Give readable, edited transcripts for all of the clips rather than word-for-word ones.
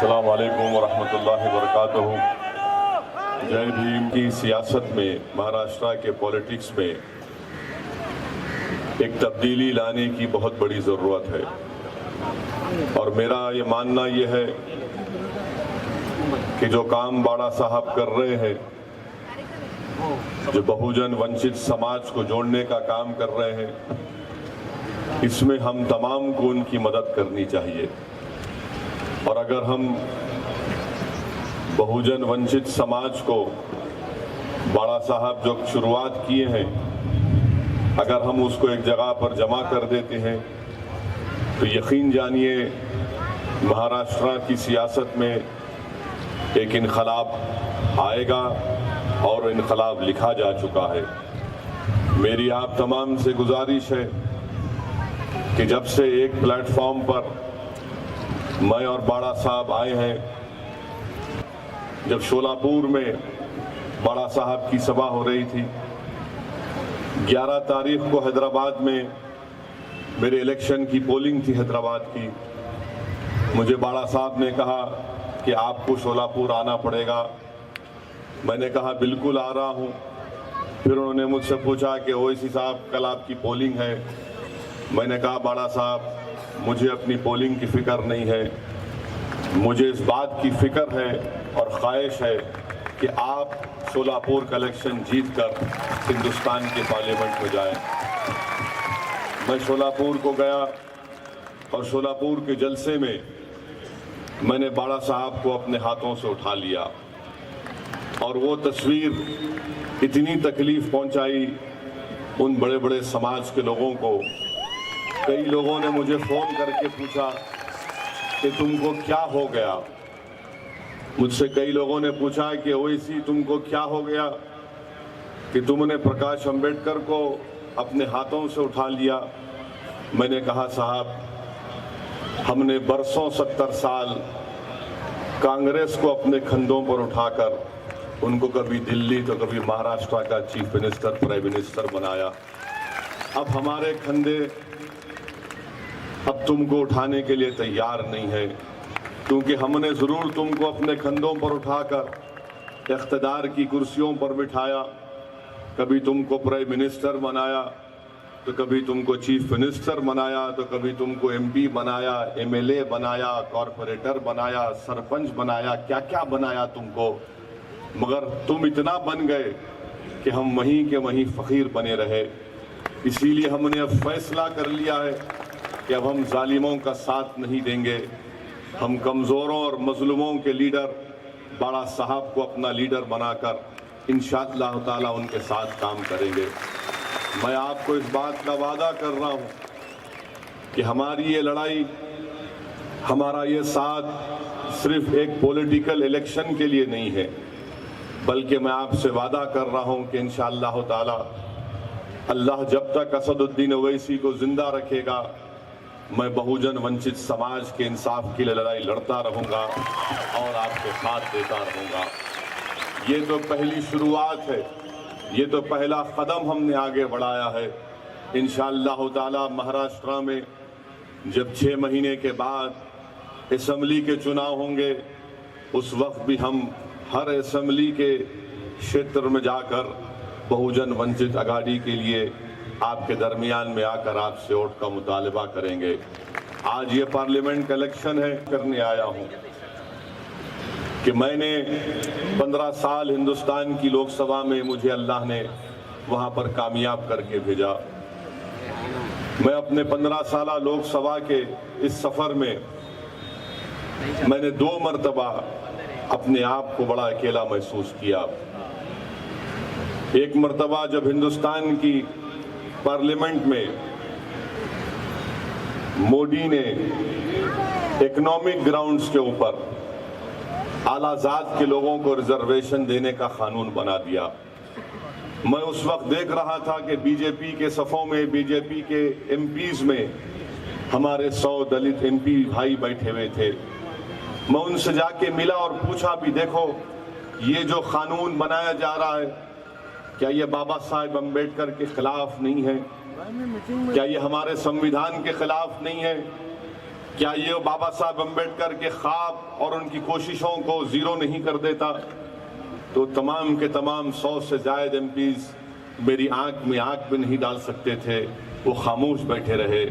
अस्सलाम वालेकुम वरहमतुल्लाहि वबरकातुहू। जय भीम की सियासत में, महाराष्ट्र के पॉलिटिक्स में एक तब्दीली लाने की बहुत बड़ी ज़रूरत है और मेरा ये मानना ये है कि जो काम बाड़ा साहब कर रहे हैं, जो बहुजन वंचित समाज को जोड़ने का काम कर रहे हैं, इसमें हम तमाम को उनकी मदद करनी चाहिए। और अगर हम बहुजन वंचित समाज को बाड़ा साहब जो शुरुआत किए हैं, अगर हम उसको एक जगह पर जमा कर देते हैं तो यकीन जानिए महाराष्ट्र की सियासत में एक इनकलाब आएगा और इनकलाब लिखा जा चुका है। मेरी आप तमाम से गुजारिश है कि जब से एक प्लेटफॉर्म पर मैं और बाड़ा साहब आए हैं, जब शोलापुर में बाड़ा साहब की सभा हो रही थी, 11 तारीख को हैदराबाद में मेरे इलेक्शन की पोलिंग थी हैदराबाद की, मुझे बाड़ा साहब ने कहा कि आपको शोलापुर आना पड़ेगा। मैंने कहा बिल्कुल आ रहा हूँ। फिर उन्होंने मुझसे पूछा कि ओवैसी साहब कल आपकी पोलिंग है। मैंने कहा बाड़ा साहब मुझे अपनी पोलिंग की फ़िक्र नहीं है, मुझे इस बात की फ़िक्र है और ख्वाहिश है कि आप शोलापुर का इलेक्शन जीत कर हिंदुस्तान के पार्लियामेंट में जाएं। मैं शोलापुर को गया और शोलापुर के जलसे में मैंने बाड़ा साहब को अपने हाथों से उठा लिया और वो तस्वीर इतनी तकलीफ़ पहुंचाई उन बड़े बड़े समाज के लोगों को। कई लोगों ने मुझे फ़ोन करके पूछा कि तुमको क्या हो गया। मुझसे कई लोगों ने पूछा कि ओवैसी तुमको क्या हो गया कि तुमने प्रकाश अंबेडकर को अपने हाथों से उठा लिया। मैंने कहा साहब हमने बरसों 70 साल कांग्रेस को अपने कंधों पर उठाकर उनको कभी दिल्ली तो कभी महाराष्ट्र का चीफ मिनिस्टर, प्राइम मिनिस्टर बनाया। अब हमारे कंधे अब तुमको उठाने के लिए तैयार नहीं है, क्योंकि हमने ज़रूर तुमको अपने कंधों पर उठाकर इख्तिदार की कुर्सियों पर बिठाया, कभी तुमको प्राइम मिनिस्टर बनाया तो कभी तुमको चीफ मिनिस्टर बनाया तो कभी तुमको एमपी बनाया, एमएलए बनाया, कॉरपोरेटर बनाया, सरपंच बनाया, क्या क्या बनाया तुमको, मगर तुम इतना बन गए कि हम वहीं के वहीं फ़कीर बने रहे। इसीलिए हमने अब फैसला कर लिया है कि अब हम जालिमों का साथ नहीं देंगे। हम कमज़ोरों और मजलूमों के लीडर बाड़ा साहब को अपना लीडर बनाकर इंशाअल्लाह ताला उनके साथ काम करेंगे। मैं आपको इस बात का वादा कर रहा हूँ कि हमारी ये लड़ाई, हमारा ये साथ सिर्फ एक पॉलिटिकल इलेक्शन के लिए नहीं है, बल्कि मैं आपसे वादा कर रहा हूँ कि इंशाअल्लाह ताला अल्लाह जब तक असदुद्दीन ओवैसी को जिंदा रखेगा, मैं बहुजन वंचित समाज के इंसाफ के लिए लड़ाई लड़ता रहूँगा और आपको साथ देता रहूँगा। ये तो पहली शुरुआत है, ये तो पहला कदम हमने आगे बढ़ाया है। इंशाअल्लाह ताला महाराष्ट्र में जब 6 महीने के बाद असम्बली के चुनाव होंगे, उस वक्त भी हम हर असम्बली के क्षेत्र में जाकर बहुजन वंचित आघाड़ी के लिए आपके दरमियान में आकर आपसे वोट का मुतालबा करेंगे। आज ये पार्लियामेंट का इलेक्शन है, करने आया हूँ कि मैंने 15 साल हिंदुस्तान की लोकसभा में मुझे अल्लाह ने वहाँ पर कामयाब करके भेजा। मैं अपने 15 साल लोकसभा के इस सफ़र में मैंने 2 मरतबा अपने आप को बड़ा अकेला महसूस किया। एक मरतबा जब हिंदुस्तान की पार्लियामेंट में मोदी ने इकोनॉमिक ग्राउंड्स के ऊपर आला जात के लोगों को रिजर्वेशन देने का कानून बना दिया। मैं उस वक्त देख रहा था कि बीजेपी के सफ़ों में, बीजेपी के एमपीज में हमारे 100 दलित एमपी भाई बैठे हुए थे। मैं उनसे जाके मिला और पूछा भी, देखो ये जो कानून बनाया जा रहा है, क्या ये बाबा साहेब अम्बेडकर के खिलाफ नहीं है? क्या ये हमारे संविधान के खिलाफ नहीं है? क्या ये बाबा साहब अम्बेडकर के ख्वाब और उनकी कोशिशों को जीरो नहीं कर देता? तो तमाम के तमाम 100 से ज्यादा एमपीज मेरी आंख में आंख भी नहीं डाल सकते थे, वो खामोश बैठे रहे।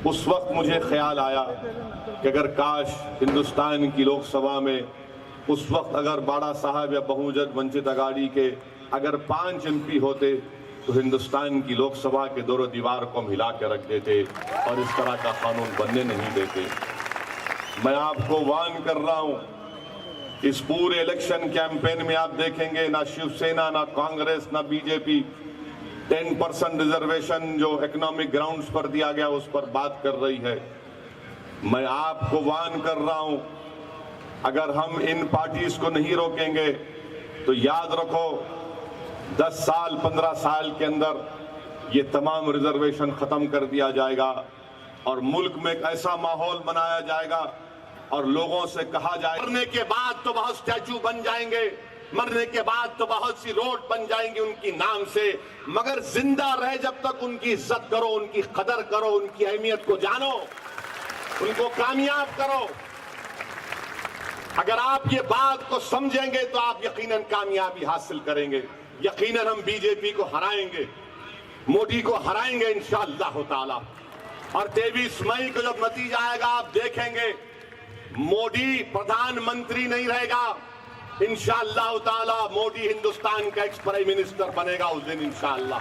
उस वक्त मुझे ख्याल आया कि अगर काश हिंदुस्तान की लोकसभा में उस वक्त अगर बाड़ा साहब या बहुजन वंचित अघाड़ी के अगर 5 एमपी होते तो हिंदुस्तान की लोकसभा के दोनों दीवार को हम हिला के रख देते और इस तरह का कानून बनने नहीं देते। मैं आपको वार्न कर रहा हूं, इस पूरे इलेक्शन कैंपेन में आप देखेंगे ना शिवसेना, ना कांग्रेस, ना बीजेपी 10% रिजर्वेशन जो इकोनॉमिक ग्राउंड्स पर दिया गया उस पर बात कर रही है। मैं आपको वार्न कर रहा हूं, अगर हम इन पार्टीज को नहीं रोकेंगे तो याद रखो 10 साल 15 साल के अंदर ये तमाम रिजर्वेशन खत्म कर दिया जाएगा और मुल्क में एक ऐसा माहौल बनाया जाएगा और लोगों से कहा जाए मरने के बाद तो बहुत स्टैचू बन जाएंगे, मरने के बाद तो बहुत सी रोड बन जाएंगी उनकी नाम से, मगर जिंदा रहे जब तक उनकी इज्जत करो, उनकी कदर करो, उनकी अहमियत को जानो, उनको कामयाब करो। अगर आप ये बात को समझेंगे तो आप यकीनन कामयाबी हासिल करेंगे। यकीनन हम बीजेपी को हराएंगे, मोदी को हराएंगे इंशाअल्लाह ताला। और 23 मई को जब नतीजा आएगा आप देखेंगे मोदी प्रधानमंत्री नहीं रहेगा, इंशाअल्लाह ताला मोदी हिंदुस्तान का एक्स प्राइम मिनिस्टर बनेगा उस दिन इंशाअल्लाह।